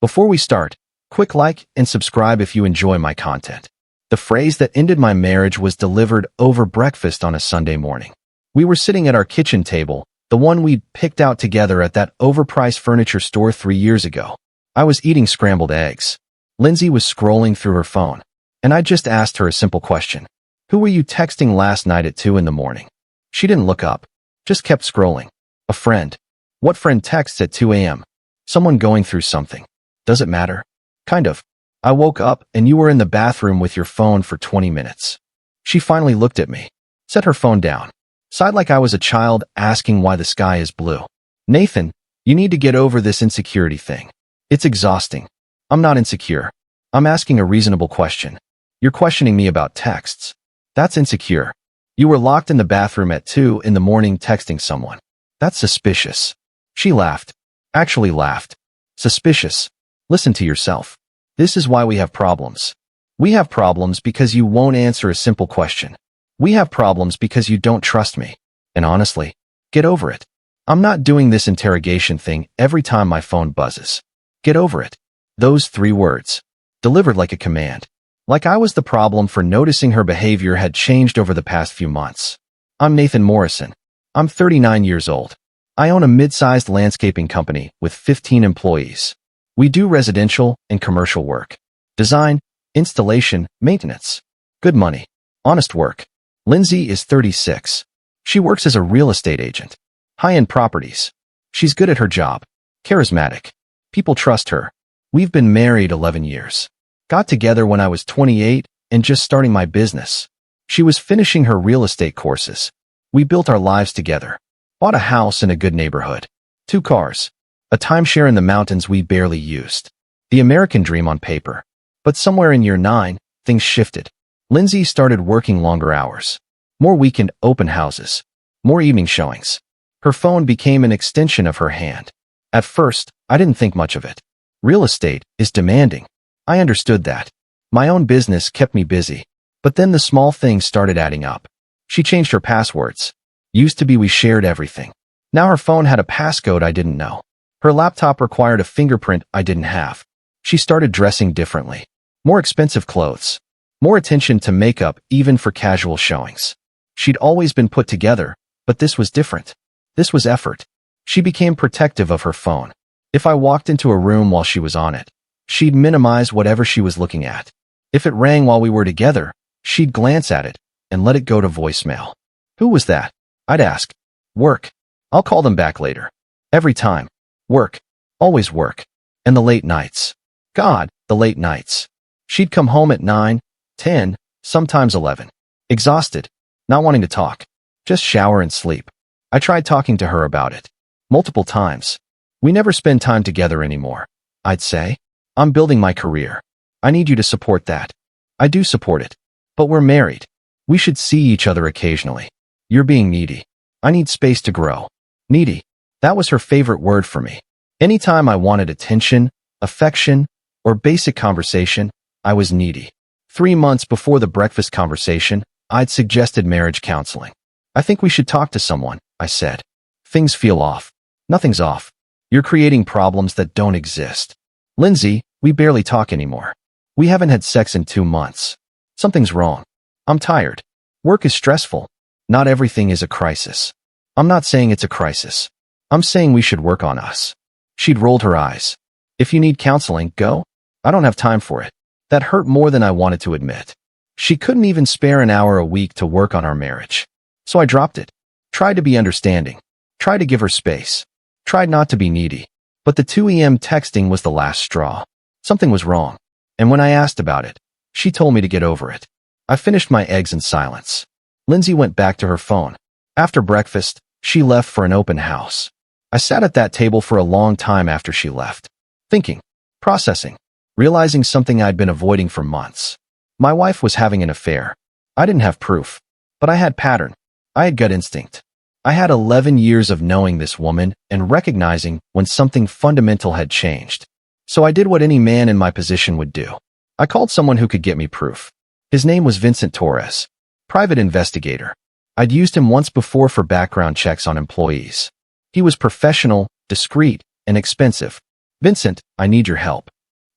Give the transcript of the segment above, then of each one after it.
Before we start, quick like and subscribe if you enjoy my content. The phrase that ended my marriage was delivered over breakfast on a Sunday morning. We were sitting at our kitchen table, the one we'd picked out together at that overpriced furniture store 3 years ago. I was eating scrambled eggs. Lindsay was scrolling through her phone, and I just asked her a simple question. Who were you texting last night at 2 in the morning? She didn't look up, just kept scrolling. A friend. What friend texts at 2 a.m.? Someone going through something. Does it matter? Kind of. I woke up and you were in the bathroom with your phone for 20 minutes. She finally looked at me, set her phone down, sighed like I was a child asking why the sky is blue. Nathan, you need to get over this insecurity thing. It's exhausting. I'm not insecure. I'm asking a reasonable question. You're questioning me about texts. That's insecure. You were locked in the bathroom at 2 in the morning texting someone. That's suspicious. She laughed. Actually laughed. Suspicious. Listen to yourself. This is why we have problems. We have problems because you won't answer a simple question. We have problems because you don't trust me. And honestly, get over it. I'm not doing this interrogation thing every time my phone buzzes. Get over it. Those 3 words. Delivered like a command. Like I was the problem for noticing her behavior had changed over the past few months. I'm Nathan Morrison. I'm 39 years old. I own a mid-sized landscaping company with 15 employees. We do residential and commercial work. Design, installation, maintenance. Good money. Honest work. Lindsay is 36. She works as a real estate agent. High-end properties. She's good at her job. Charismatic. People trust her. We've been married 11 years. Got together when I was 28 and just starting my business. She was finishing her real estate courses. We built our lives together. Bought a house in a good neighborhood. 2 cars. A timeshare in the mountains we barely used. The American dream on paper. But somewhere in year 9, things shifted. Lindsay started working longer hours. More weekend open houses. More evening showings. Her phone became an extension of her hand. At first, I didn't think much of it. Real estate is demanding. I understood that. My own business kept me busy. But then the small things started adding up. She changed her passwords. Used to be we shared everything. Now her phone had a passcode I didn't know. Her laptop required a fingerprint I didn't have. She started dressing differently. More expensive clothes. More attention to makeup even for casual showings. She'd always been put together, but this was different. This was effort. She became protective of her phone. If I walked into a room while she was on it, she'd minimize whatever she was looking at. If it rang while we were together, she'd glance at it and let it go to voicemail. Who was that? I'd ask. Work. I'll call them back later. Every time. Work. Always work. And the late nights. God, the late nights. She'd come home at 9, 10, sometimes 11. Exhausted. Not wanting to talk. Just shower and sleep. I tried talking to her about it. Multiple times. We never spend time together anymore. I'd say. I'm building my career. I need you to support that. I do support it. But we're married. We should see each other occasionally. You're being needy. I need space to grow. Needy. That was her favorite word for me. Anytime I wanted attention, affection, or basic conversation, I was needy. 3 months before the breakfast conversation, I'd suggested marriage counseling. I think we should talk to someone, I said. Things feel off. Nothing's off. You're creating problems that don't exist. Lindsay, we barely talk anymore. We haven't had sex in 2 months. Something's wrong. I'm tired. Work is stressful. Not everything is a crisis. I'm not saying it's a crisis. I'm saying we should work on us. She'd rolled her eyes. If you need counseling, go. I don't have time for it. That hurt more than I wanted to admit. She couldn't even spare an hour a week to work on our marriage. So I dropped it. Tried to be understanding. Tried to give her space. Tried not to be needy. But the 2 a.m. texting was the last straw. Something was wrong. And when I asked about it, she told me to get over it. I finished my eggs in silence. Lindsay went back to her phone. After breakfast, she left for an open house. I sat at that table for a long time after she left. Thinking. Processing. Realizing something I'd been avoiding for months. My wife was having an affair. I didn't have proof. But I had pattern. I had gut instinct. I had 11 years of knowing this woman and recognizing when something fundamental had changed. So I did what any man in my position would do. I called someone who could get me proof. His name was Vincent Torres. Private investigator. I'd used him once before for background checks on employees. He was professional, discreet, and expensive. Vincent, I need your help.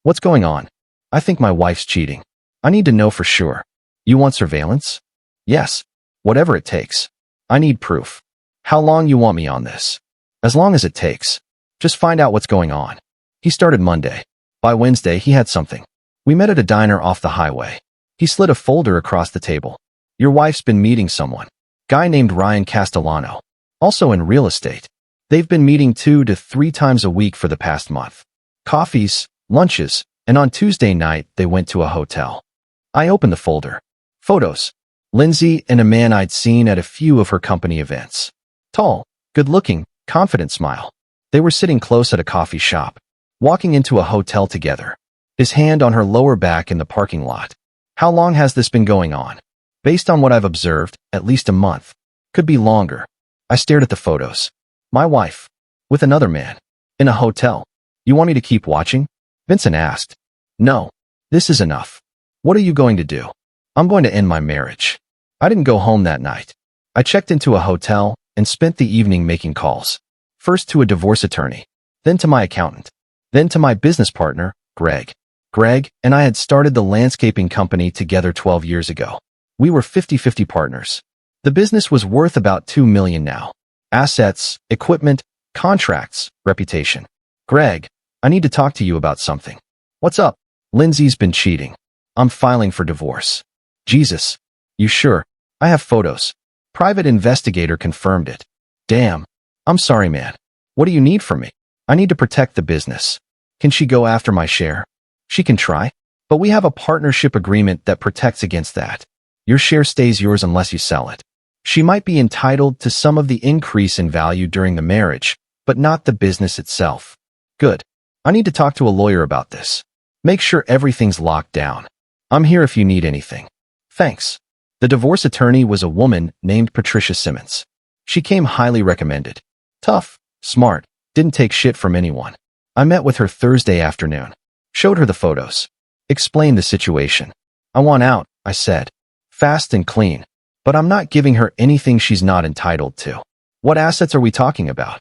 What's going on? I think my wife's cheating. I need to know for sure. You want surveillance? Yes. Whatever it takes. I need proof. How long you want me on this? As long as it takes. Just find out what's going on. He started Monday. By Wednesday, he had something. We met at a diner off the highway. He slid a folder across the table. Your wife's been meeting someone. Guy named Ryan Castellano. Also in real estate. They've been meeting 2 to 3 times a week for the past month. Coffees, lunches, and on Tuesday night, they went to a hotel. I opened the folder. Photos. Lindsay and a man I'd seen at a few of her company events. Tall, good-looking, confident smile. They were sitting close at a coffee shop, walking into a hotel together. His hand on her lower back in the parking lot. How long has this been going on? Based on what I've observed, at least a month. Could be longer. I stared at the photos. My wife. With another man. In a hotel. You want me to keep watching? Vincent asked. No. This is enough. What are you going to do? I'm going to end my marriage. I didn't go home that night. I checked into a hotel and spent the evening making calls. First to a divorce attorney. Then to my accountant. Then to my business partner, Greg. Greg and I had started the landscaping company together 12 years ago. We were 50-50 partners. The business was worth about $2 million now. Assets, equipment, contracts, reputation. Greg, I need to talk to you about something. What's up? Lindsay's been cheating. I'm filing for divorce. Jesus. You sure? I have photos. Private investigator confirmed it. Damn. I'm sorry, man. What do you need from me? I need to protect the business. Can she go after my share? She can try. But we have a partnership agreement that protects against that. Your share stays yours unless you sell it. She might be entitled to some of the increase in value during the marriage, but not the business itself. Good. I need to talk to a lawyer about this. Make sure everything's locked down. I'm here if you need anything. Thanks. The divorce attorney was a woman named Patricia Simmons. She came highly recommended. Tough, smart, didn't take shit from anyone. I met with her Thursday afternoon. Showed her the photos. Explained the situation. I want out, I said. Fast and clean. But I'm not giving her anything she's not entitled to. What assets are we talking about?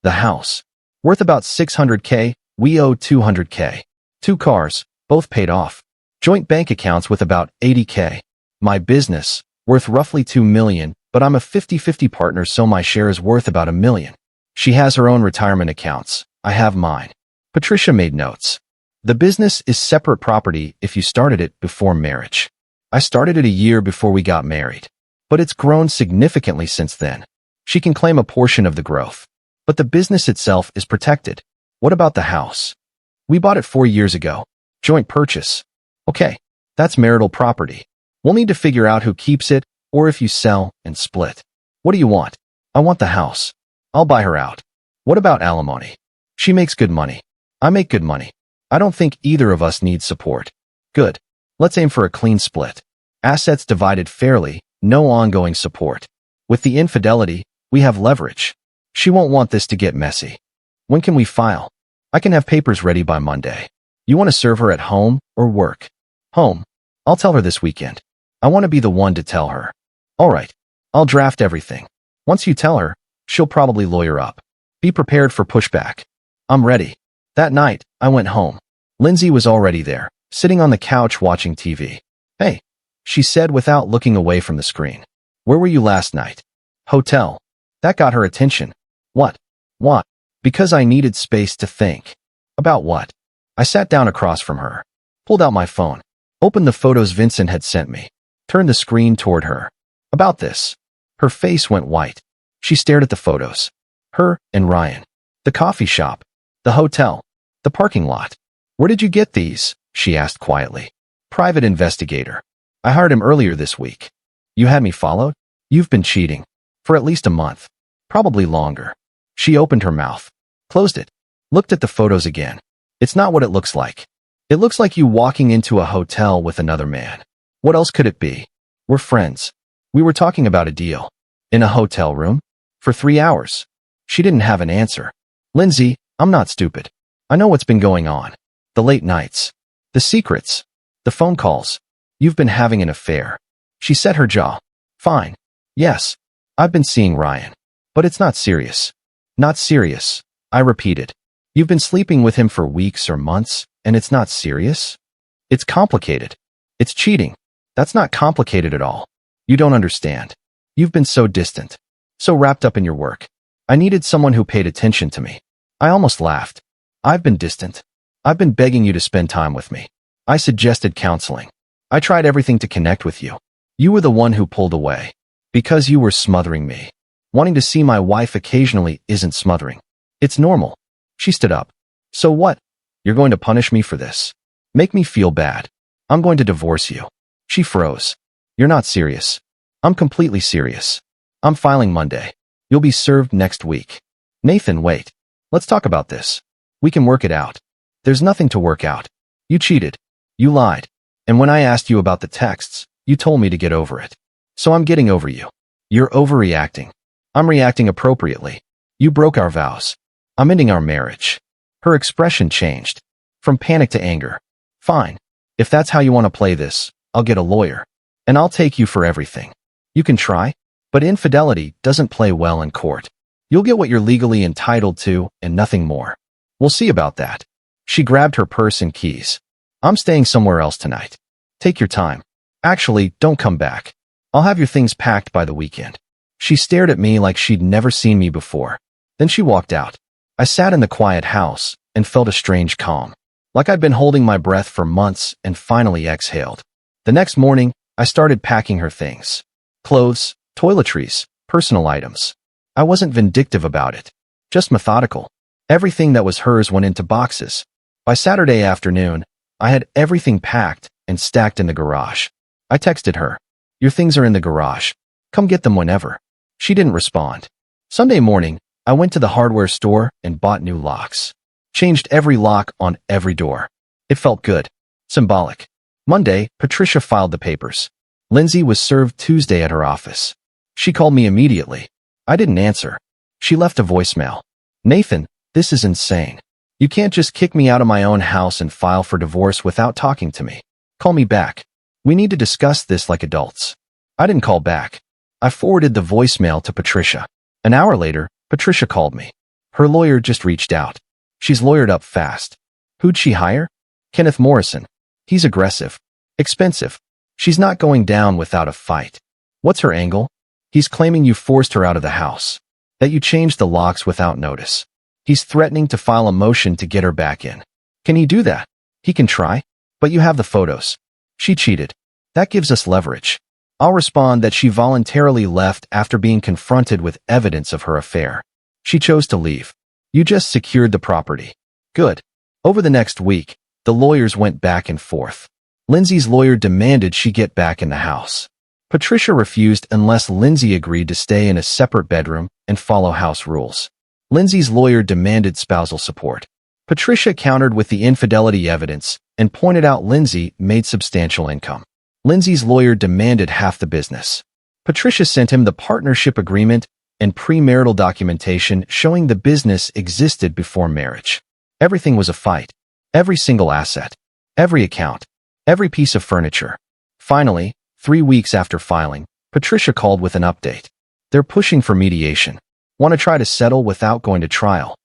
The house. Worth about $600K, we owe $200K. 2 cars, both paid off. Joint bank accounts with about $80K. My business, worth roughly $2 million, but I'm a 50-50 partner so my share is worth about $1 million. She has her own retirement accounts. I have mine. Patricia made notes. The business is separate property if you started it before marriage. I started it a year before we got married. But it's grown significantly since then. She can claim a portion of the growth. But the business itself is protected. What about the house? We bought it 4 years ago. Joint purchase. Okay, that's marital property. We'll need to figure out who keeps it, or if you sell and split. What do you want? I want the house. I'll buy her out. What about alimony? She makes good money. I make good money. I don't think either of us needs support. Good. Let's aim for a clean split. Assets divided fairly, no ongoing support. With the infidelity, we have leverage. She won't want this to get messy. When can we file? I can have papers ready by Monday. You want to serve her at home or work? Home. I'll tell her this weekend. I want to be the one to tell her. All right. I'll draft everything. Once you tell her, she'll probably lawyer up. Be prepared for pushback. I'm ready. That night, I went home. Lindsay was already there, sitting on the couch watching TV. Hey, she said without looking away from the screen. Where were you last night? Hotel. That got her attention. What? What? Because I needed space to think. About what? I sat down across from her. Pulled out my phone. Opened the photos Vincent had sent me. Turned the screen toward her. About this. Her face went white. She stared at the photos. Her and Ryan. The coffee shop. The hotel. The parking lot. Where did you get these? She asked quietly. Private investigator. I hired him earlier this week. You had me followed? You've been cheating. For at least a month. Probably longer. She opened her mouth. Closed it. Looked at the photos again. It's not what it looks like. It looks like you walking into a hotel with another man. What else could it be? We're friends. We were talking about a deal. In a hotel room? For 3 hours. She didn't have an answer. Lindsay, I'm not stupid. I know what's been going on. The late nights. The secrets. The phone calls. You've been having an affair. She set her jaw. Fine. Yes. I've been seeing Ryan. But it's not serious. Not serious. I repeated. You've been sleeping with him for weeks or months, and it's not serious? It's complicated. It's cheating. That's not complicated at all. You don't understand. You've been so distant, so wrapped up in your work. I needed someone who paid attention to me. I almost laughed. I've been distant. I've been begging you to spend time with me. I suggested counseling. I tried everything to connect with you. You were the one who pulled away. Because you were smothering me. Wanting to see my wife occasionally isn't smothering. It's normal. She stood up. So what? You're going to punish me for this. Make me feel bad. I'm going to divorce you. She froze. You're not serious. I'm completely serious. I'm filing Monday. You'll be served next week. Nathan, wait. Let's talk about this. We can work it out. There's nothing to work out. You cheated. You lied. And when I asked you about the texts, you told me to get over it. So I'm getting over you. You're overreacting. I'm reacting appropriately. You broke our vows. I'm ending our marriage. Her expression changed. From panic to anger. Fine. If that's how you want to play this, I'll get a lawyer. And I'll take you for everything. You can try, but infidelity doesn't play well in court. You'll get what you're legally entitled to and nothing more. We'll see about that. She grabbed her purse and keys. I'm staying somewhere else tonight. Take your time. Actually, don't come back. I'll have your things packed by the weekend. She stared at me like she'd never seen me before. Then she walked out. I sat in the quiet house and felt a strange calm. Like I'd been holding my breath for months and finally exhaled. The next morning, I started packing her things. Clothes, toiletries, personal items. I wasn't vindictive about it. Just methodical. Everything that was hers went into boxes. By Saturday afternoon, I had everything packed and stacked in the garage. I texted her. Your things are in the garage. Come get them whenever. She didn't respond. Sunday morning, I went to the hardware store and bought new locks. Changed every lock on every door. It felt good. Symbolic. Monday, Patricia filed the papers. Lindsay was served Tuesday at her office. She called me immediately. I didn't answer. She left a voicemail. Nathan, this is insane. You can't just kick me out of my own house and file for divorce without talking to me. Call me back. We need to discuss this like adults. I didn't call back. I forwarded the voicemail to Patricia. An hour later, Patricia called me. Her lawyer just reached out. She's lawyered up fast. Who'd she hire? Kenneth Morrison. He's aggressive. Expensive. She's not going down without a fight. What's her angle? He's claiming you forced her out of the house. That you changed the locks without notice. He's threatening to file a motion to get her back in. Can he do that? He can try. But you have the photos. She cheated. That gives us leverage. I'll respond that she voluntarily left after being confronted with evidence of her affair. She chose to leave. You just secured the property. Good. Over the next week, the lawyers went back and forth. Lindsay's lawyer demanded she get back in the house. Patricia refused unless Lindsay agreed to stay in a separate bedroom and follow house rules. Lindsay's lawyer demanded spousal support. Patricia countered with the infidelity evidence and pointed out Lindsay made substantial income. Lindsay's lawyer demanded half the business. Patricia sent him the partnership agreement and premarital documentation showing the business existed before marriage. Everything was a fight. Every single asset. Every account. Every piece of furniture. Finally, 3 weeks after filing, Patricia called with an update. They're pushing for mediation. Want to try to settle without going to trial.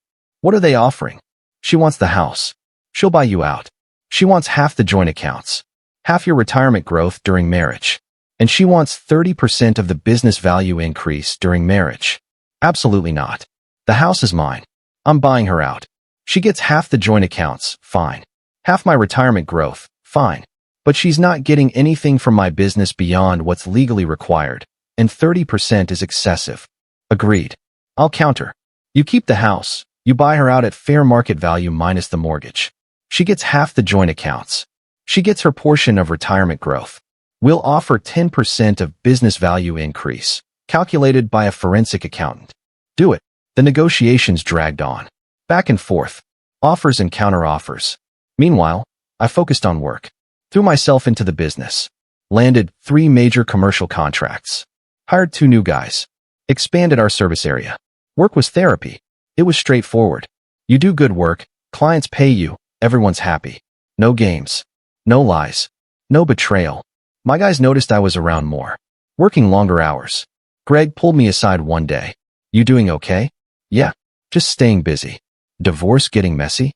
What are they offering? She wants the house. She'll buy you out. She wants half the joint accounts. Half your retirement growth during marriage. And she wants 30% of the business value increase during marriage. Absolutely not. The house is mine. I'm buying her out. She gets half the joint accounts, fine. Half my retirement growth, fine. But she's not getting anything from my business beyond what's legally required, and 30% is excessive. Agreed. I'll counter. You keep the house. You buy her out at fair market value minus the mortgage. She gets half the joint accounts. She gets her portion of retirement growth. We'll offer 10% of business value increase, calculated by a forensic accountant. Do it. The negotiations dragged on. Back and forth. Offers and counter-offers. Meanwhile, I focused on work. Threw myself into the business. Landed 3 major commercial contracts. Hired 2 new guys. Expanded our service area. Work was therapy. It was straightforward. You do good work, clients pay you, everyone's happy. No games. No lies. No betrayal. My guys noticed I was around more. Working longer hours. Greg pulled me aside one day. You doing okay? Yeah. Just staying busy. Divorce getting messy?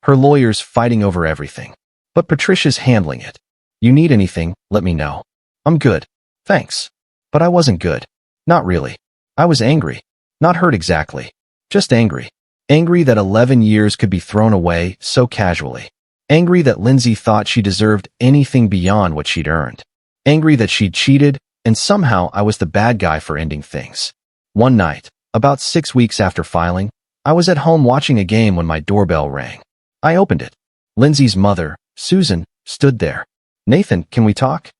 Her lawyers fighting over everything. But Patricia's handling it. You need anything, let me know. I'm good. Thanks. But I wasn't good. Not really. I was angry. Not hurt exactly. Just angry. Angry that 11 years could be thrown away so casually. Angry that Lindsay thought she deserved anything beyond what she'd earned. Angry that she'd cheated, and somehow I was the bad guy for ending things. One night, about 6 weeks after filing, I was at home watching a game when my doorbell rang. I opened it. Lindsay's mother, Susan, stood there. Nathan, can we talk?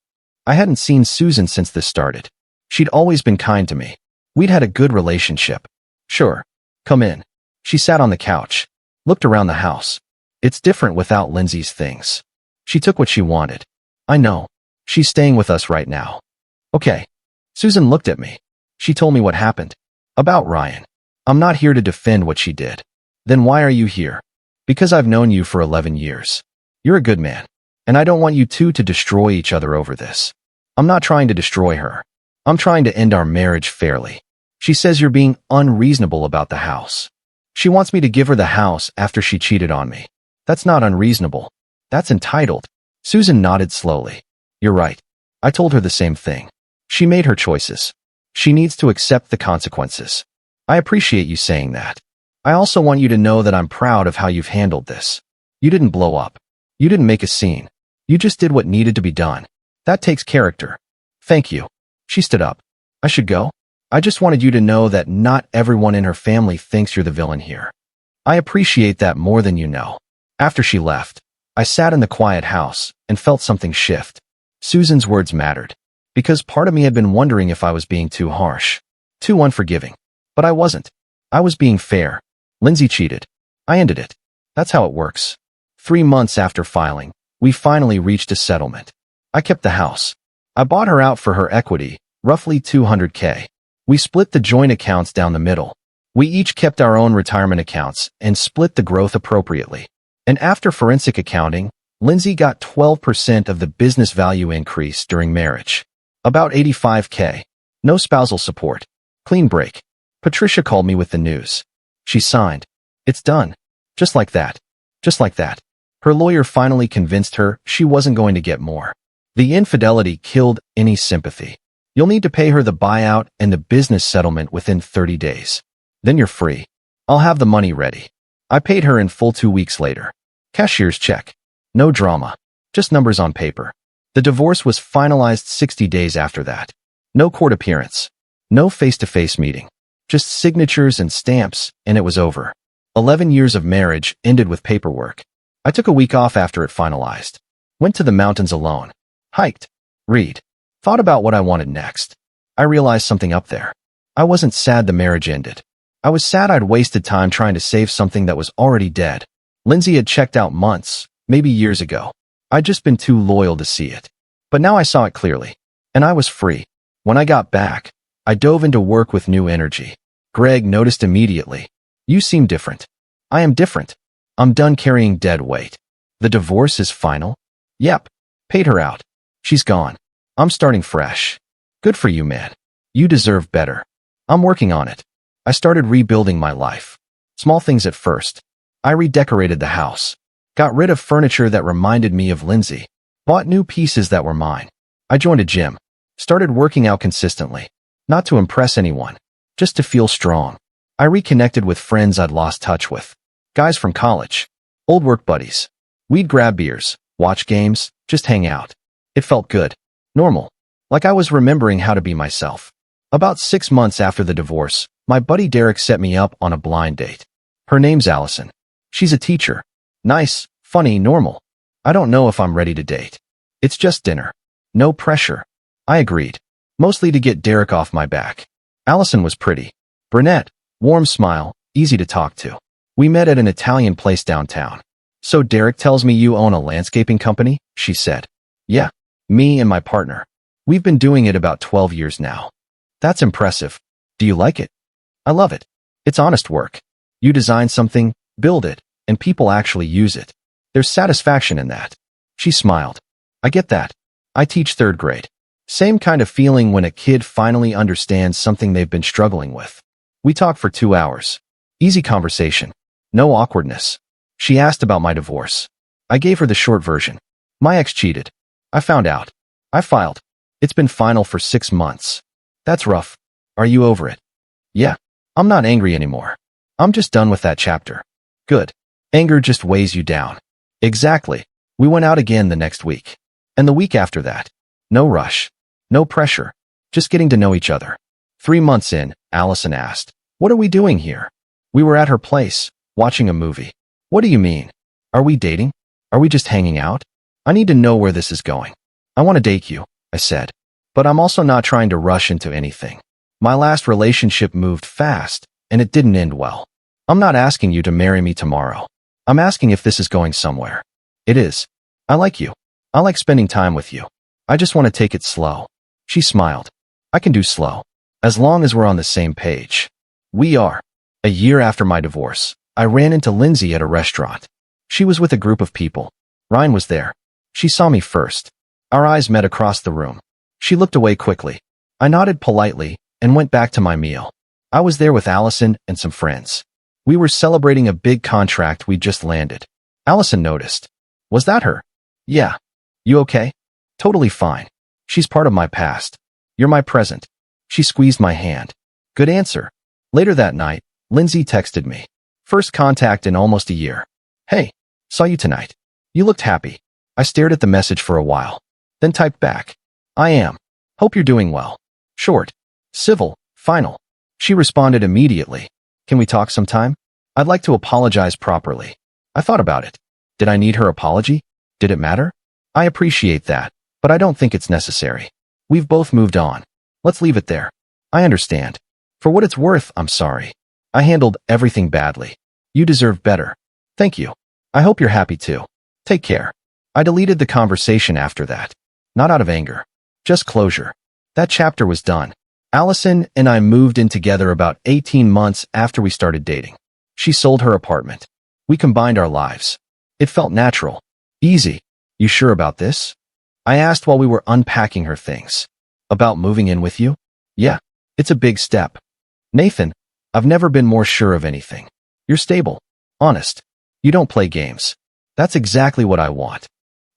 I hadn't seen Susan since this started. She'd always been kind to me. We'd had a good relationship. Sure. Come in. She sat on the couch, looked around the house. It's different without Lindsay's things. She took what she wanted. I know. She's staying with us right now. Okay. Susan looked at me. She told me what happened. About Ryan. I'm not here to defend what she did. Then why are you here? Because I've known you for 11 years. You're a good man. And I don't want you two to destroy each other over this. I'm not trying to destroy her. I'm trying to end our marriage fairly. She says you're being unreasonable about the house. She wants me to give her the house after she cheated on me. That's not unreasonable. That's entitled. Susan nodded slowly. You're right. I told her the same thing. She made her choices. She needs to accept the consequences. I appreciate you saying that. I also want you to know that I'm proud of how you've handled this. You didn't blow up. You didn't make a scene. You just did what needed to be done. That takes character. Thank you. She stood up. I should go? I just wanted you to know that not everyone in her family thinks you're the villain here. I appreciate that more than you know. After she left, I sat in the quiet house and felt something shift. Susan's words mattered, because part of me had been wondering if I was being too harsh, too unforgiving. But I wasn't. I was being fair. Lindsay cheated. I ended it. That's how it works. 3 months after filing, we finally reached a settlement. I kept the house. I bought her out for her equity, roughly $200K. We split the joint accounts down the middle. We each kept our own retirement accounts and split the growth appropriately. And after forensic accounting, Lindsay got 12% of the business value increase during marriage. About $85K. No spousal support. Clean break. Patricia called me with the news. She signed. It's done. Just like that. Just like that. Her lawyer finally convinced her she wasn't going to get more. The infidelity killed any sympathy. You'll need to pay her the buyout and the business settlement within 30 days. Then you're free. I'll have the money ready. I paid her in full 2 weeks later. Cashier's check. No drama. Just numbers on paper. The divorce was finalized 60 days after that. No court appearance. No face-to-face meeting. Just signatures and stamps, and it was over. 11 years of marriage ended with paperwork. I took a week off after it finalized. Went to the mountains alone. Hiked. Read. Thought about what I wanted next. I realized something up there. I wasn't sad the marriage ended. I was sad I'd wasted time trying to save something that was already dead. Lindsay had checked out months, maybe years ago. I'd just been too loyal to see it. But now I saw it clearly. And I was free. When I got back, I dove into work with new energy. Greg noticed immediately. You seem different. I am different. I'm done carrying dead weight. The divorce is final? Yep. Paid her out. She's gone. I'm starting fresh. Good for you, man. You deserve better. I'm working on it. I started rebuilding my life. Small things at first. I redecorated the house. Got rid of furniture that reminded me of Lindsay. Bought new pieces that were mine. I joined a gym. Started working out consistently. Not to impress anyone. Just to feel strong. I reconnected with friends I'd lost touch with. Guys from college. Old work buddies. We'd grab beers, watch games, just hang out. It felt good. Normal. Like I was remembering how to be myself. About 6 months after the divorce, my buddy Derek set me up on a blind date. Her name's Allison. She's a teacher. Nice, funny, normal. I don't know if I'm ready to date. It's just dinner. No pressure. I agreed. Mostly to get Derek off my back. Allison was pretty. Brunette, warm smile, easy to talk to. We met at an Italian place downtown. So Derek tells me you own a landscaping company? She said. Yeah. Me and my partner. We've been doing it about 12 years now. That's impressive. Do you like it? I love it. It's honest work. You design something, build it, and people actually use it. There's satisfaction in that. She smiled. I get that. I teach 3rd grade. Same kind of feeling when a kid finally understands something they've been struggling with. We talked for 2 hours. Easy conversation. No awkwardness. She asked about my divorce. I gave her the short version. My ex cheated. I found out. I filed. It's been final for 6 months. That's rough. Are you over it? Yeah. I'm not angry anymore. I'm just done with that chapter. Good. Anger just weighs you down. Exactly. We went out again the next week. And the week after that. No rush. No pressure. Just getting to know each other. 3 months in, Allison asked, "What are we doing here?" We were at her place, watching a movie. What do you mean? Are we dating? Are we just hanging out? I need to know where this is going. I want to date you, I said. But I'm also not trying to rush into anything. My last relationship moved fast, and it didn't end well. I'm not asking you to marry me tomorrow. I'm asking if this is going somewhere. It is. I like you. I like spending time with you. I just want to take it slow. She smiled. I can do slow. As long as we're on the same page. We are. A year after my divorce, I ran into Lindsay at a restaurant. She was with a group of people. Ryan was there. She saw me first. Our eyes met across the room. She looked away quickly. I nodded politely and went back to my meal. I was there with Allison and some friends. We were celebrating a big contract we'd just landed. Allison noticed. Was that her? Yeah. You okay? Totally fine. She's part of my past. You're my present. She squeezed my hand. Good answer. Later that night, Lindsay texted me. First contact in almost a year. Hey, saw you tonight. You looked happy. I stared at the message for a while, then typed back. I am. Hope you're doing well. Short. Civil. Final. She responded immediately. Can we talk sometime? I'd like to apologize properly. I thought about it. Did I need her apology? Did it matter? I appreciate that, but I don't think it's necessary. We've both moved on. Let's leave it there. I understand. For what it's worth, I'm sorry. I handled everything badly. You deserve better. Thank you. I hope you're happy too. Take care. I deleted the conversation after that. Not out of anger. Just closure. That chapter was done. Allison and I moved in together about 18 months after we started dating. She sold her apartment. We combined our lives. It felt natural. Easy. You sure about this? I asked while we were unpacking her things. About moving in with you? Yeah. It's a big step. Nathan, I've never been more sure of anything. You're stable. Honest. You don't play games. That's exactly what I want.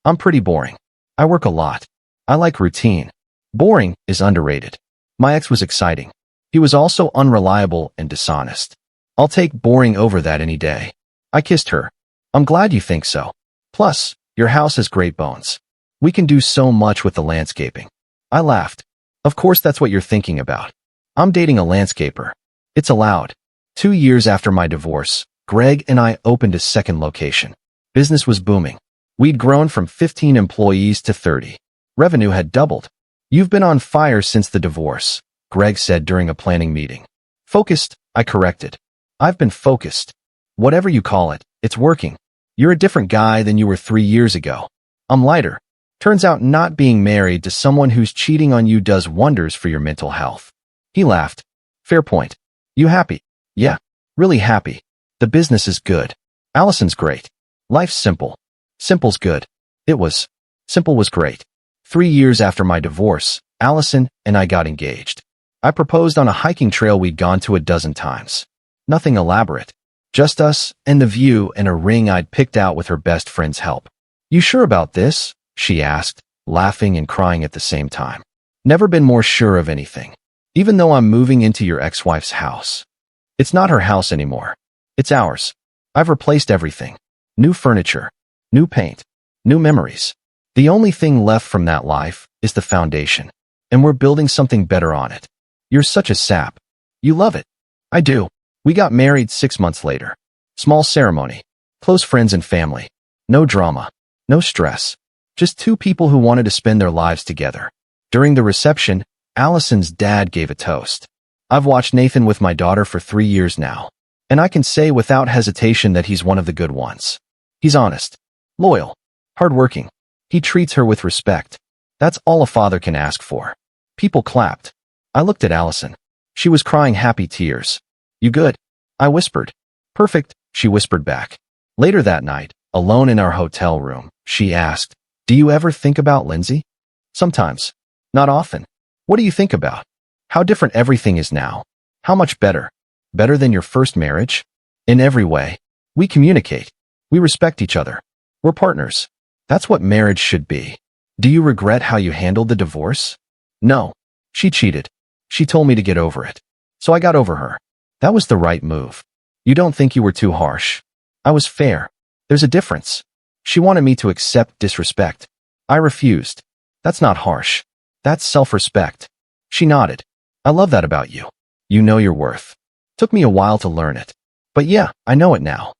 I'm pretty boring. I work a lot. I like routine. Boring is underrated. My ex was exciting. He was also unreliable and dishonest. I'll take boring over that any day. I kissed her. I'm glad you think so. Plus, your house has great bones. We can do so much with the landscaping. I laughed. Of course that's what you're thinking about. I'm dating a landscaper. It's allowed. 2 years after my divorce, Greg and I opened a second location. Business was booming. We'd grown from 15 employees to 30. Revenue had doubled. You've been on fire since the divorce, Greg said during a planning meeting. Focused, I corrected. I've been focused. Whatever you call it, it's working. You're a different guy than you were 3 years ago. I'm lighter. Turns out not being married to someone who's cheating on you does wonders for your mental health. He laughed. Fair point. You happy? Yeah, really happy. The business is good. Allison's great. Life's simple. Simple's good. It was. Simple was great. 3 years after my divorce, Allison and I got engaged. I proposed on a hiking trail we'd gone to a dozen times. Nothing elaborate. Just us and the view and a ring I'd picked out with her best friend's help. You sure about this? She asked, laughing and crying at the same time. Never been more sure of anything. Even though I'm moving into your ex-wife's house. It's not her house anymore. It's ours. I've replaced everything. New furniture. New paint. New memories. The only thing left from that life is the foundation. And we're building something better on it. You're such a sap. You love it. I do. We got married 6 months later. Small ceremony. Close friends and family. No drama. No stress. Just 2 people who wanted to spend their lives together. During the reception, Allison's dad gave a toast. I've watched Nathan with my daughter for 3 years now, and I can say without hesitation that he's one of the good ones. He's honest, loyal, hardworking. He treats her with respect. That's all a father can ask for. People clapped. I looked at Allison. She was crying happy tears. You good? I whispered. Perfect, she whispered back. Later that night, alone in our hotel room, she asked, do you ever think about Lindsay? Sometimes. Not often. What do you think about? How different everything is now. How much better? Better than your first marriage? In every way. We communicate. We respect each other. We're partners. That's what marriage should be. Do you regret how you handled the divorce? No. She cheated. She told me to get over it. So I got over her. That was the right move. You don't think you were too harsh? I was fair. There's a difference. She wanted me to accept disrespect. I refused. That's not harsh. That's self-respect. She nodded. I love that about you. You know your worth. Took me a while to learn it. But yeah, I know it now.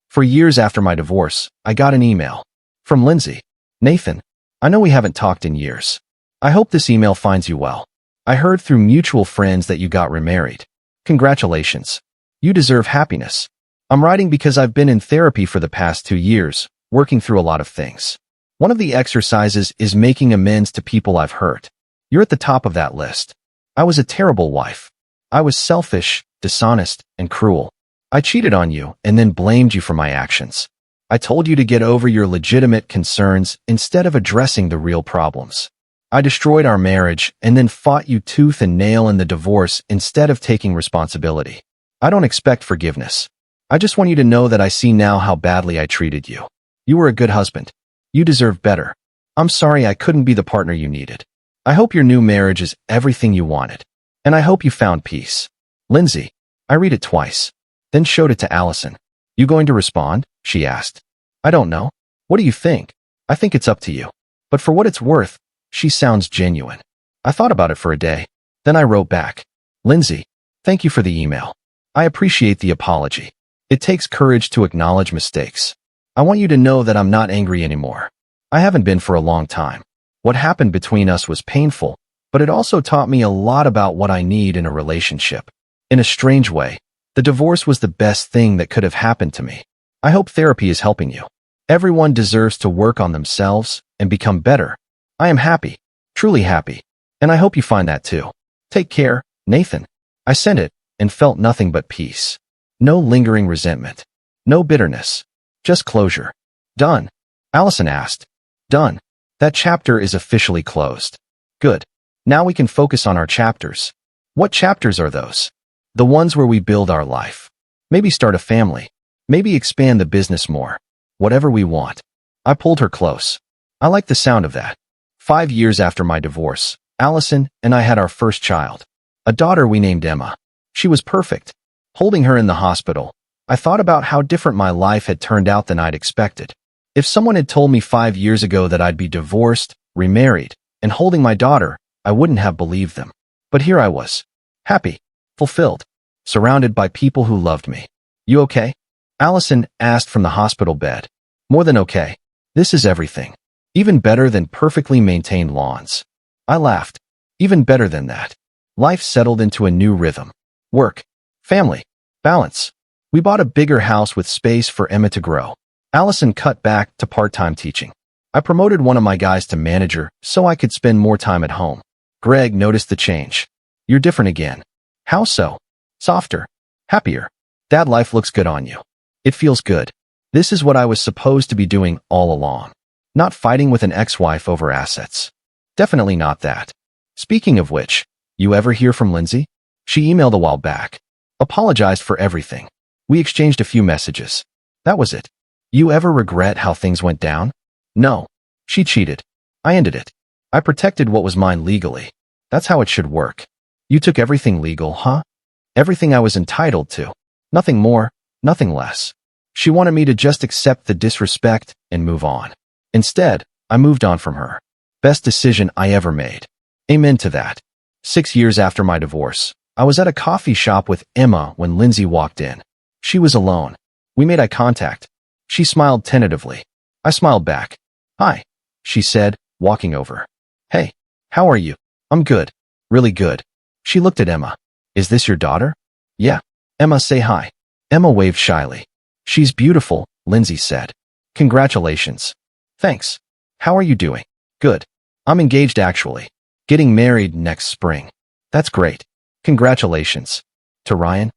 For years after my divorce, I got an email. From Lindsay. Nathan, I know we haven't talked in years. I hope this email finds you well. I heard through mutual friends that you got remarried. Congratulations. You deserve happiness. I'm writing because I've been in therapy for the past 2 years, working through a lot of things. One of the exercises is making amends to people I've hurt. You're at the top of that list. I was a terrible wife. I was selfish, dishonest, and cruel. I cheated on you and then blamed you for my actions. I told you to get over your legitimate concerns instead of addressing the real problems. I destroyed our marriage and then fought you tooth and nail in the divorce instead of taking responsibility. I don't expect forgiveness. I just want you to know that I see now how badly I treated you. You were a good husband. You deserve better. I'm sorry I couldn't be the partner you needed. I hope your new marriage is everything you wanted. And I hope you found peace. Lindsay. I read it twice. Then showed it to Allison. You going to respond? She asked. I don't know. What do you think? I think it's up to you. But for what it's worth, she sounds genuine. I thought about it for a day. Then I wrote back. Lindsay, thank you for the email. I appreciate the apology. It takes courage to acknowledge mistakes. I want you to know that I'm not angry anymore. I haven't been for a long time. What happened between us was painful, but it also taught me a lot about what I need in a relationship. In a strange way, the divorce was the best thing that could have happened to me. I hope therapy is helping you. Everyone deserves to work on themselves and become better. I am happy, truly happy, and I hope you find that too. Take care, Nathan. I sent it and felt nothing but peace. No lingering resentment. No bitterness. Just closure. Done. Allison asked. Done. That chapter is officially closed. Good. Now we can focus on our chapters. What chapters are those? The ones where we build our life. Maybe start a family. Maybe expand the business more. Whatever we want. I pulled her close. I like the sound of that. 5 years after my divorce, Allison and I had our first child. A daughter we named Emma. She was perfect. Holding her in the hospital, I thought about how different my life had turned out than I'd expected. If someone had told me 5 years ago that I'd be divorced, remarried, and holding my daughter, I wouldn't have believed them. But here I was. Happy. Fulfilled. Surrounded by people who loved me. You okay? Allison asked from the hospital bed. More than okay. This is everything. Even better than perfectly maintained lawns. I laughed. Even better than that. Life settled into a new rhythm. Work. Family. Balance. We bought a bigger house with space for Emma to grow. Allison cut back to part-time teaching. I promoted one of my guys to manager so I could spend more time at home. Greg noticed the change. You're different again. How so? Softer. Happier. Dad, life looks good on you. It feels good. This is what I was supposed to be doing all along. Not fighting with an ex-wife over assets. Definitely not that. Speaking of which, you ever hear from Lindsay? She emailed a while back. Apologized for everything. We exchanged a few messages. That was it. You ever regret how things went down? No. She cheated. I ended it. I protected what was mine legally. That's how it should work. You took everything legal, huh? Everything I was entitled to. Nothing more, nothing less. She wanted me to just accept the disrespect and move on. Instead, I moved on from her. Best decision I ever made. Amen to that. 6 years after my divorce, I was at a coffee shop with Emma when Lindsay walked in. She was alone. We made eye contact. She smiled tentatively. I smiled back. Hi, she said, walking over. Hey, how are you? I'm good. Really good. She looked at Emma. Is this your daughter? Yeah. Emma, say hi. Emma waved shyly. She's beautiful, Lindsay said. Congratulations. Thanks. How are you doing? Good. I'm engaged actually. Getting married next spring. That's great. Congratulations. To Ryan?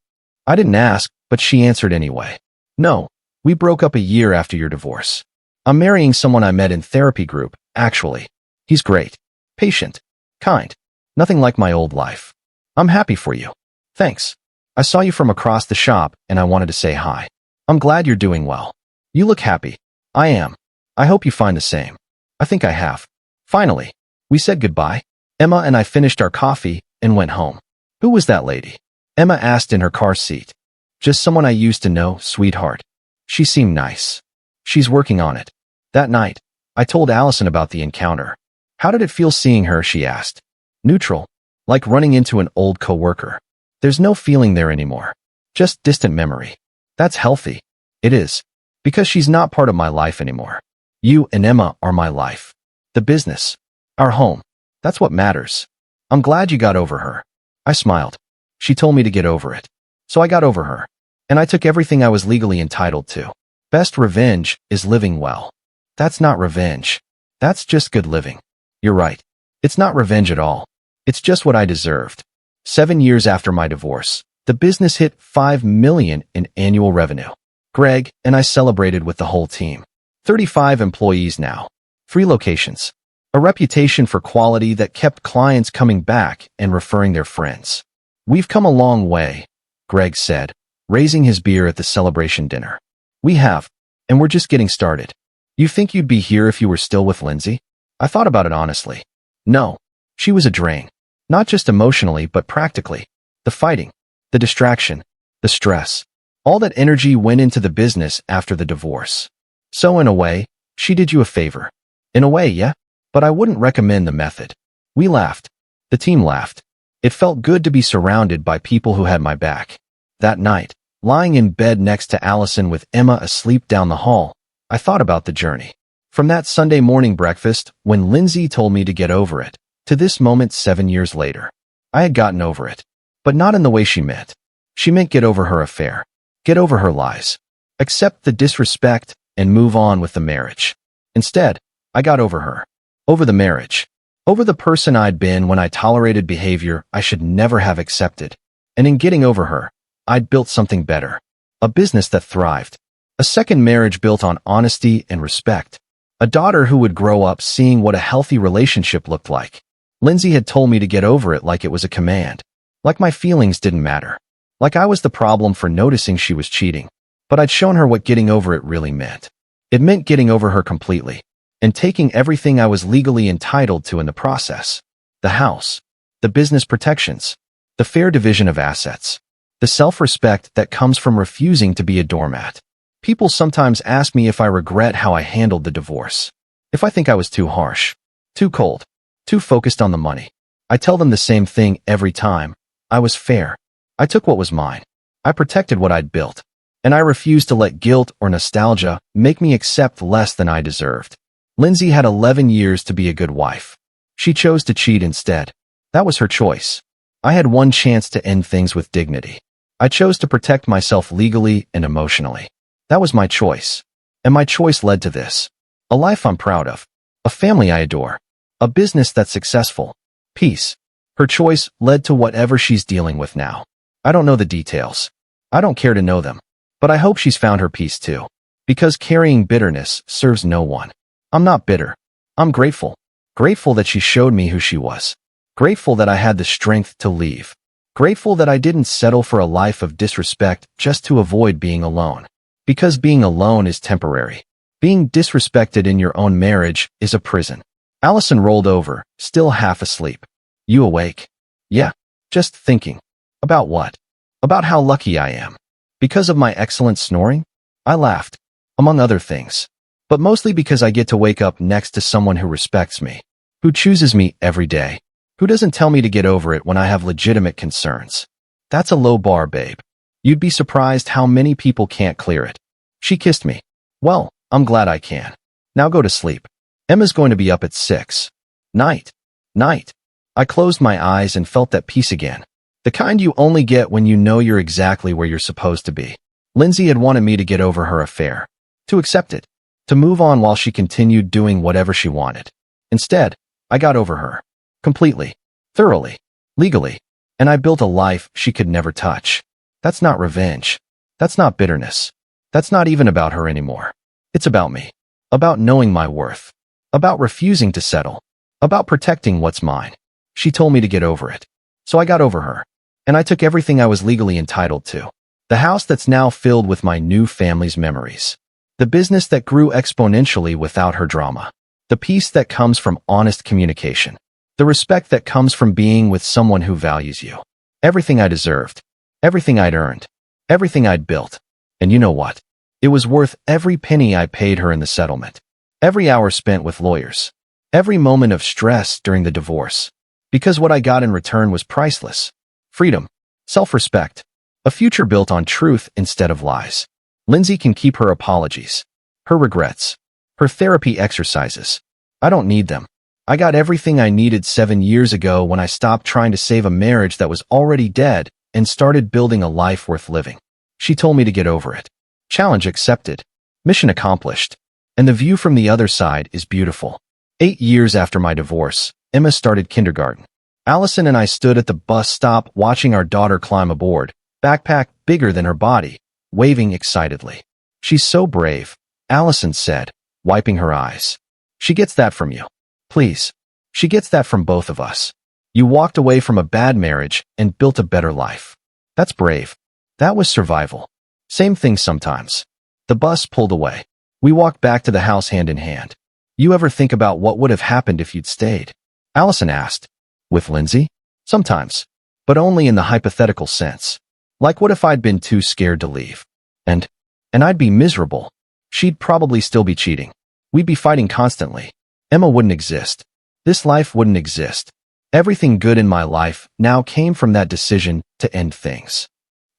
I didn't ask, but she answered anyway. No, we broke up a year after your divorce. I'm marrying someone I met in therapy group, actually. He's great. Patient. Kind. Nothing like my old life. I'm happy for you. Thanks. I saw you from across the shop and I wanted to say hi. I'm glad you're doing well. You look happy. I am. I hope you find the same. I think I have. Finally, we said goodbye. Emma and I finished our coffee and went home. Who was that lady? Emma asked in her car seat. Just someone I used to know, sweetheart. She seemed nice. She's working on it. That night, I told Allison about the encounter. How did it feel seeing her, she asked. Neutral, like running into an old coworker. There's no feeling there anymore. Just distant memory. That's healthy. It is. Because she's not part of my life anymore. You and Emma are my life. The business. Our home. That's what matters. I'm glad you got over her. I smiled. She told me to get over it. So I got over her. And I took everything I was legally entitled to. Best revenge is living well. That's not revenge. That's just good living. You're right. It's not revenge at all. It's just what I deserved. 7 years after my divorce, the business hit $5 million in annual revenue. Greg and I celebrated with the whole team. 35 employees now. 3 locations. A reputation for quality that kept clients coming back and referring their friends. We've come a long way, Greg said, raising his beer at the celebration dinner. We have, and we're just getting started. You think you'd be here if you were still with Lindsay? I thought about it honestly. No, she was a drain. Not just emotionally, but practically. The fighting, the distraction, the stress. All that energy went into the business after the divorce. So in a way, she did you a favor. In a way, yeah, but I wouldn't recommend the method. We laughed. The team laughed. It felt good to be surrounded by people who had my back. That night, lying in bed next to Allison with Emma asleep down the hall, I thought about the journey. From that Sunday morning breakfast, when Lindsay told me to get over it, to this moment 7 years later. I had gotten over it. But not in the way she meant. She meant get over her affair. Get over her lies. Accept the disrespect and move on with the marriage. Instead, I got over her. Over the marriage. Over the person I'd been when I tolerated behavior I should never have accepted. And in getting over her, I'd built something better. A business that thrived. A second marriage built on honesty and respect. A daughter who would grow up seeing what a healthy relationship looked like. Lindsay had told me to get over it like it was a command. Like my feelings didn't matter. Like I was the problem for noticing she was cheating. But I'd shown her what getting over it really meant. It meant getting over her completely. And taking everything I was legally entitled to in the process. The house. The business protections. The fair division of assets. The self-respect that comes from refusing to be a doormat. People sometimes ask me if I regret how I handled the divorce. If I think I was too harsh. Too cold. Too focused on the money. I tell them the same thing every time. I was fair. I took what was mine. I protected what I'd built. And I refused to let guilt or nostalgia make me accept less than I deserved. Lindsay had 11 years to be a good wife. She chose to cheat instead. That was her choice. I had one chance to end things with dignity. I chose to protect myself legally and emotionally. That was my choice. And my choice led to this. A life I'm proud of. A family I adore. A business that's successful. Peace. Her choice led to whatever she's dealing with now. I don't know the details. I don't care to know them. But I hope she's found her peace too. Because carrying bitterness serves no one. I'm not bitter. I'm grateful. Grateful that she showed me who she was. Grateful that I had the strength to leave. Grateful that I didn't settle for a life of disrespect just to avoid being alone. Because being alone is temporary. Being disrespected in your own marriage is a prison. Allison rolled over, still half asleep. You awake? Yeah. Just thinking. About what? About how lucky I am. Because of my excellent snoring? I laughed. Among other things. But mostly because I get to wake up next to someone who respects me. Who chooses me every day. Who doesn't tell me to get over it when I have legitimate concerns. That's a low bar, babe. You'd be surprised how many people can't clear it. She kissed me. Well, I'm glad I can. Now go to sleep. Emma's going to be up at 6. Night. Night. I closed my eyes and felt that peace again. The kind you only get when you know you're exactly where you're supposed to be. Lindsay had wanted me to get over her affair. To accept it. To move on while she continued doing whatever she wanted. Instead, I got over her. Completely. Thoroughly. Legally. And I built a life she could never touch. That's not revenge. That's not bitterness. That's not even about her anymore. It's about me. About knowing my worth. About refusing to settle. About protecting what's mine. She told me to get over it. So I got over her. And I took everything I was legally entitled to. The house that's now filled with my new family's memories. The business that grew exponentially without her drama. The peace that comes from honest communication. The respect that comes from being with someone who values you. Everything I deserved. Everything I'd earned. Everything I'd built. And you know what? It was worth every penny I paid her in the settlement. Every hour spent with lawyers. Every moment of stress during the divorce. Because what I got in return was priceless. Freedom. Self-respect. A future built on truth instead of lies. Lindsay can keep her apologies. Her regrets. Her therapy exercises. I don't need them. I got everything I needed 7 years ago when I stopped trying to save a marriage that was already dead and started building a life worth living. She told me to get over it. Challenge accepted. Mission accomplished. And the view from the other side is beautiful. 8 years after my divorce, Emma started kindergarten. Allison and I stood at the bus stop watching our daughter climb aboard, backpack bigger than her body, waving excitedly. She's so brave, Allison said, wiping her eyes. She gets that from you. Please. She gets that from both of us. You walked away from a bad marriage and built a better life. That's brave. That was survival. Same thing sometimes. The bus pulled away. We walked back to the house hand in hand. You ever think about what would have happened if you'd stayed? Allison asked. With Lindsay? Sometimes. But only in the hypothetical sense. Like what if I'd been too scared to leave? And I'd be miserable. She'd probably still be cheating. We'd be fighting constantly. Emma wouldn't exist. This life wouldn't exist. Everything good in my life now came from that decision to end things.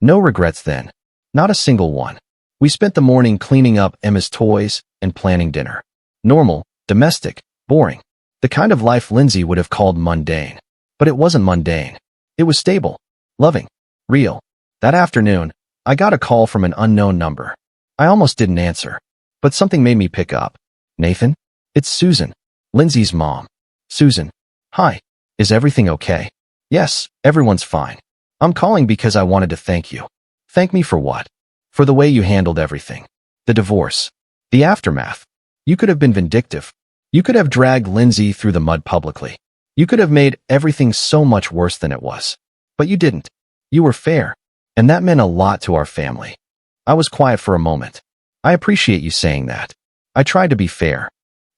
No regrets then. Not a single one. We spent the morning cleaning up Emma's toys and planning dinner. Normal, domestic, boring. The kind of life Lindsay would have called mundane. But it wasn't mundane. It was stable, loving, real. That afternoon, I got a call from an unknown number. I almost didn't answer. But something made me pick up. Nathan? It's Susan, Lindsay's mom. Susan. Hi. Is everything okay? Yes, everyone's fine. I'm calling because I wanted to thank you. Thank me for what? For the way you handled everything. The divorce. The aftermath. You could have been vindictive. You could have dragged Lindsay through the mud publicly. You could have made everything so much worse than it was. But you didn't. You were fair. And that meant a lot to our family. I was quiet for a moment. I appreciate you saying that. I tried to be fair.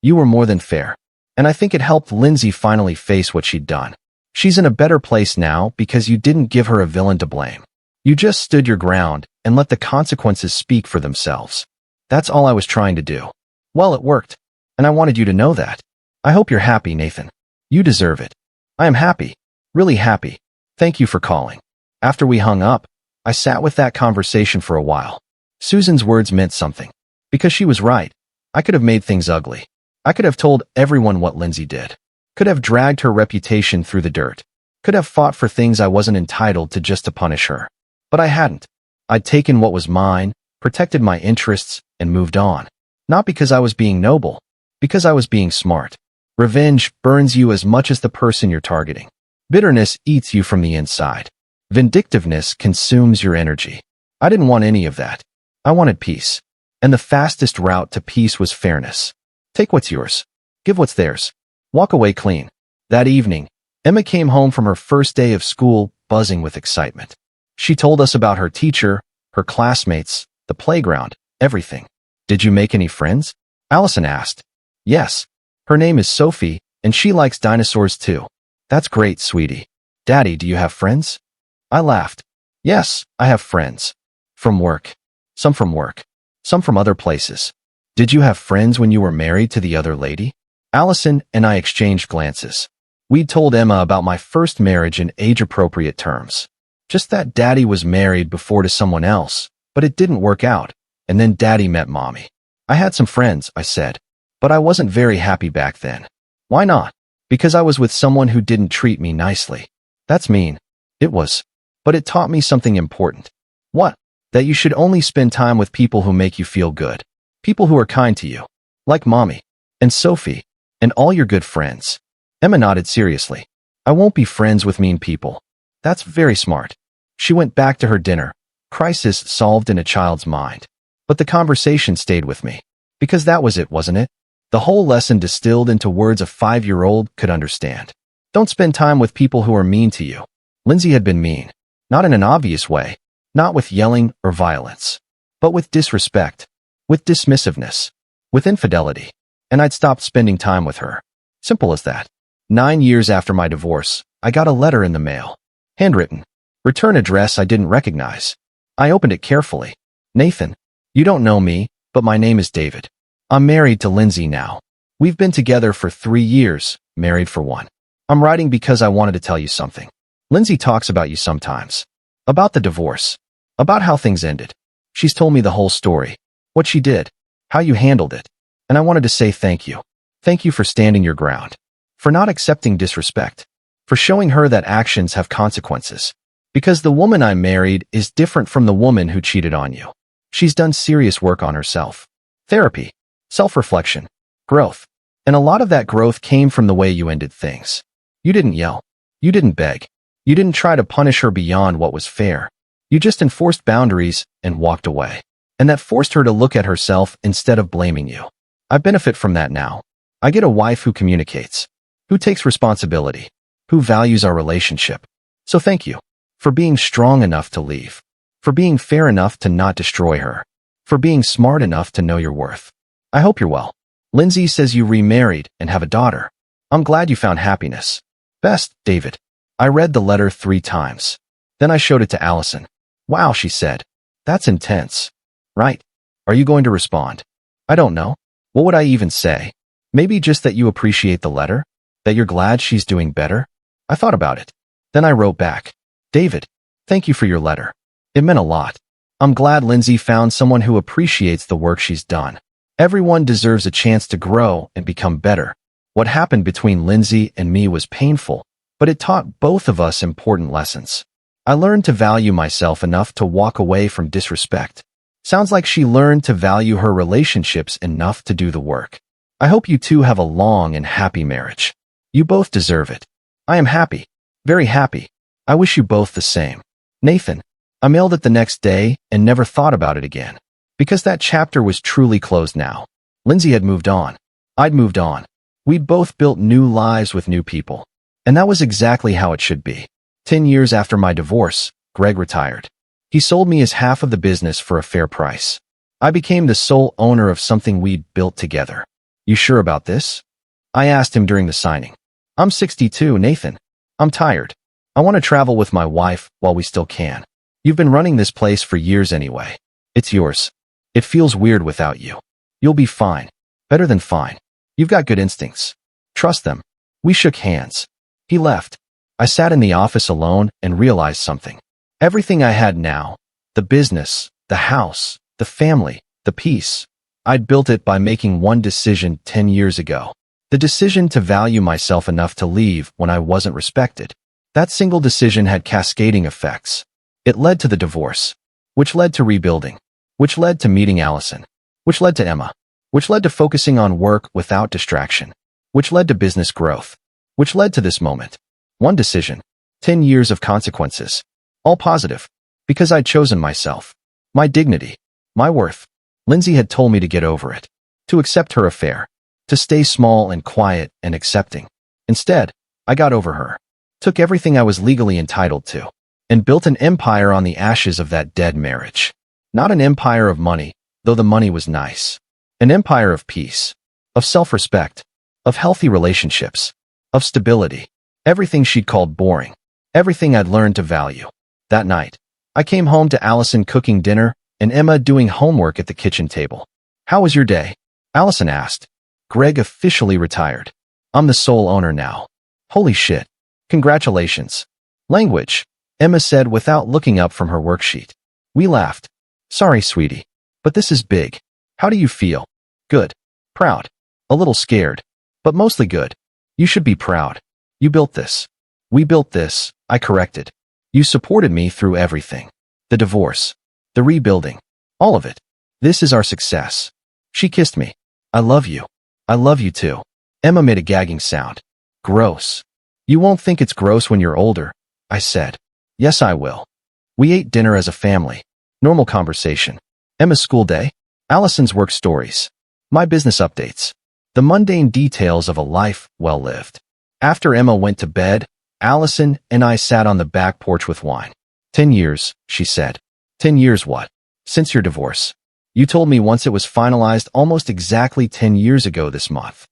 You were more than fair. And I think it helped Lindsay finally face what she'd done. She's in a better place now because you didn't give her a villain to blame. You just stood your ground and let the consequences speak for themselves. That's all I was trying to do. Well, it worked. And I wanted you to know that. I hope you're happy, Nathan. You deserve it. I am happy. Really happy. Thank you for calling. After we hung up, I sat with that conversation for a while. Susan's words meant something. Because she was right. I could have made things ugly. I could have told everyone what Lindsay did. Could have dragged her reputation through the dirt. Could have fought for things I wasn't entitled to just to punish her. But I hadn't. I'd taken what was mine, protected my interests, and moved on. Not because I was being noble. Because I was being smart. Revenge burns you as much as the person you're targeting. Bitterness eats you from the inside. Vindictiveness consumes your energy. I didn't want any of that. I wanted peace. And the fastest route to peace was fairness. Take what's yours. Give what's theirs. Walk away clean. That evening, Emma came home from her first day of school buzzing with excitement. She told us about her teacher, her classmates, the playground, everything. Did you make any friends? Allison asked. Yes. Her name is Sophie, and she likes dinosaurs too. That's great, sweetie. Daddy, do you have friends? I laughed. Yes, I have friends. From work. Some from work. Some from other places. Did you have friends when you were married to the other lady? Allison and I exchanged glances. We'd told Emma about my first marriage in age-appropriate terms. Just that Daddy was married before to someone else, but it didn't work out, and then Daddy met Mommy. I had some friends, I said, but I wasn't very happy back then. Why not? Because I was with someone who didn't treat me nicely. That's mean. It was. But it taught me something important. What? That you should only spend time with people who make you feel good. People who are kind to you. Like Mommy. And Sophie. And all your good friends. Emma nodded seriously. I won't be friends with mean people. That's very smart. She went back to her dinner. Crisis solved in a child's mind. But the conversation stayed with me. Because that was it, wasn't it? The whole lesson distilled into words a 5-year-old could understand. Don't spend time with people who are mean to you. Lindsay had been mean. Not in an obvious way, Not with yelling or violence, but with disrespect, with dismissiveness, with infidelity. And I'd stopped spending time with her. Simple as that. 9 years after my divorce, I got a letter in the mail. Handwritten. Return address I didn't recognize. I opened it carefully. Nathan, you don't know me, but my name is David. I'm married to Lindsay now. We've been together for 3 years, married for 1. I'm writing because I wanted to tell you something. Lindsay talks about you sometimes. About the divorce. About how things ended. She's told me the whole story. What she did. How you handled it. And I wanted to say thank you. Thank you for standing your ground. For not accepting disrespect. For showing her that actions have consequences. Because the woman I married is different from the woman who cheated on you. She's done serious work on herself. Therapy. Self-reflection. Growth. And a lot of that growth came from the way you ended things. You didn't yell. You didn't beg. You didn't try to punish her beyond what was fair. You just enforced boundaries and walked away. And that forced her to look at herself instead of blaming you. I benefit from that now. I get a wife who communicates. Who takes responsibility. Who values our relationship. So thank you. For being strong enough to leave. For being fair enough to not destroy her. For being smart enough to know your worth. I hope you're well. Lindsay says you remarried and have a daughter. I'm glad you found happiness. Best, David. I read the letter 3 times. Then I showed it to Allison. Wow, she said. That's intense. Right. Are you going to respond? I don't know. What would I even say? Maybe just that you appreciate the letter? That you're glad she's doing better? I thought about it. Then I wrote back. David, thank you for your letter. It meant a lot. I'm glad Lindsay found someone who appreciates the work she's done. Everyone deserves a chance to grow and become better. What happened between Lindsay and me was painful, but it taught both of us important lessons. I learned to value myself enough to walk away from disrespect. Sounds like she learned to value her relationships enough to do the work. I hope you two have a long and happy marriage. You both deserve it. I am happy. Very happy. I wish you both the same. Nathan. I mailed it the next day and never thought about it again. Because that chapter was truly closed now. Lindsay had moved on. I'd moved on. We'd both built new lives with new people. And that was exactly how it should be. 10 years after my divorce, Greg retired. He sold me his half of the business for a fair price. I became the sole owner of something we'd built together. You sure about this? I asked him during the signing. I'm 62, Nathan. I'm tired. I want to travel with my wife while we still can. You've been running this place for years anyway. It's yours. It feels weird without you. You'll be fine. Better than fine. You've got good instincts. Trust them. We shook hands. He left. I sat in the office alone and realized something. Everything I had now, the business, the house, the family, the peace, I'd built it by making one decision 10 years ago. The decision to value myself enough to leave when I wasn't respected. That single decision had cascading effects. It led to the divorce, which led to rebuilding, which led to meeting Allison, which led to Emma, which led to focusing on work without distraction, which led to business growth, which led to this moment. One decision, 10 years of consequences, all positive, because I'd chosen myself, my dignity, my worth. Lindsay had told me to get over it, to accept her affair, to stay small and quiet and accepting. Instead, I got over her, took everything I was legally entitled to, and built an empire on the ashes of that dead marriage. Not an empire of money, though the money was nice. An empire of peace, of self-respect, of healthy relationships, of stability. Everything she'd called boring. Everything I'd learned to value. That night, I came home to Allison cooking dinner and Emma doing homework at the kitchen table. How was your day? Allison asked. Greg officially retired. I'm the sole owner now. Holy shit. Congratulations. Language, Emma said without looking up from her worksheet. We laughed. Sorry, sweetie, but this is big. How do you feel? Good. Proud. A little scared. But mostly good. You should be proud. You built this. We built this, I corrected. You supported me through everything. The divorce. The rebuilding. All of it. This is our success. She kissed me. I love you. I love you too. Emma made a gagging sound. Gross. You won't think it's gross when you're older, I said. Yes, I will. We ate dinner as a family. Normal conversation. Emma's school day. Allison's work stories. My business updates. The mundane details of a life well lived. After Emma went to bed, Allison and I sat on the back porch with wine. 10 years, she said. 10 years what? Since your divorce. You told me once it was finalized almost exactly 10 years ago this month.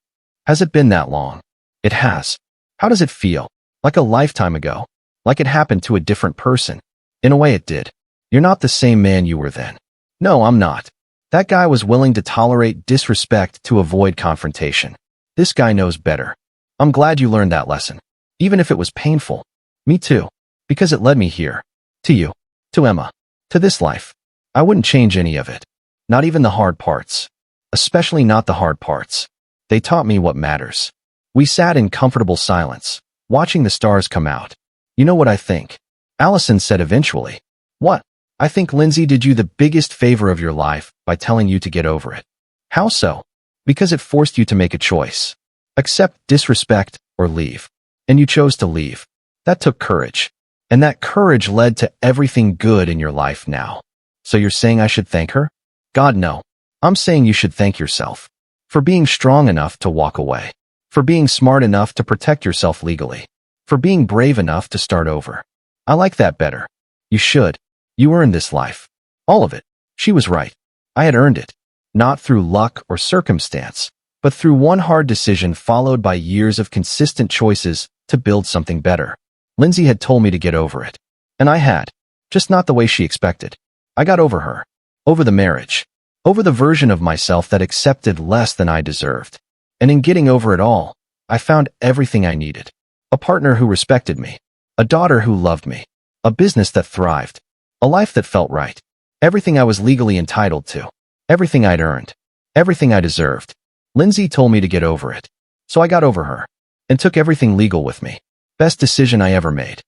Has it been that long? It has. How does it feel? Like a lifetime ago. Like it happened to a different person. In a way it did. You're not the same man you were then. No, I'm not. That guy was willing to tolerate disrespect to avoid confrontation. This guy knows better. I'm glad you learned that lesson. Even if it was painful. Me too. Because it led me here. To you. To Emma. To this life. I wouldn't change any of it. Not even the hard parts. Especially not the hard parts. They taught me what matters. We sat in comfortable silence, watching the stars come out. You know what I think? Allison said eventually. What? I think Lindsay did you the biggest favor of your life by telling you to get over it. How so? Because it forced you to make a choice. Accept disrespect or leave. And you chose to leave. That took courage. And that courage led to everything good in your life now. So you're saying I should thank her? God, no. I'm saying you should thank yourself. For being strong enough to walk away. For being smart enough to protect yourself legally. For being brave enough to start over. I like that better. You should. You earned this life. All of it. She was right. I had earned it. Not through luck or circumstance, but through one hard decision followed by years of consistent choices to build something better. Lindsay had told me to get over it. And I had. Just not the way she expected. I got over her. Over the marriage. Over the version of myself that accepted less than I deserved. And in getting over it all, I found everything I needed. A partner who respected me. A daughter who loved me. A business that thrived. A life that felt right. Everything I was legally entitled to. Everything I'd earned. Everything I deserved. Lindsay told me to get over it. So I got over her. And took everything legal with me. Best decision I ever made.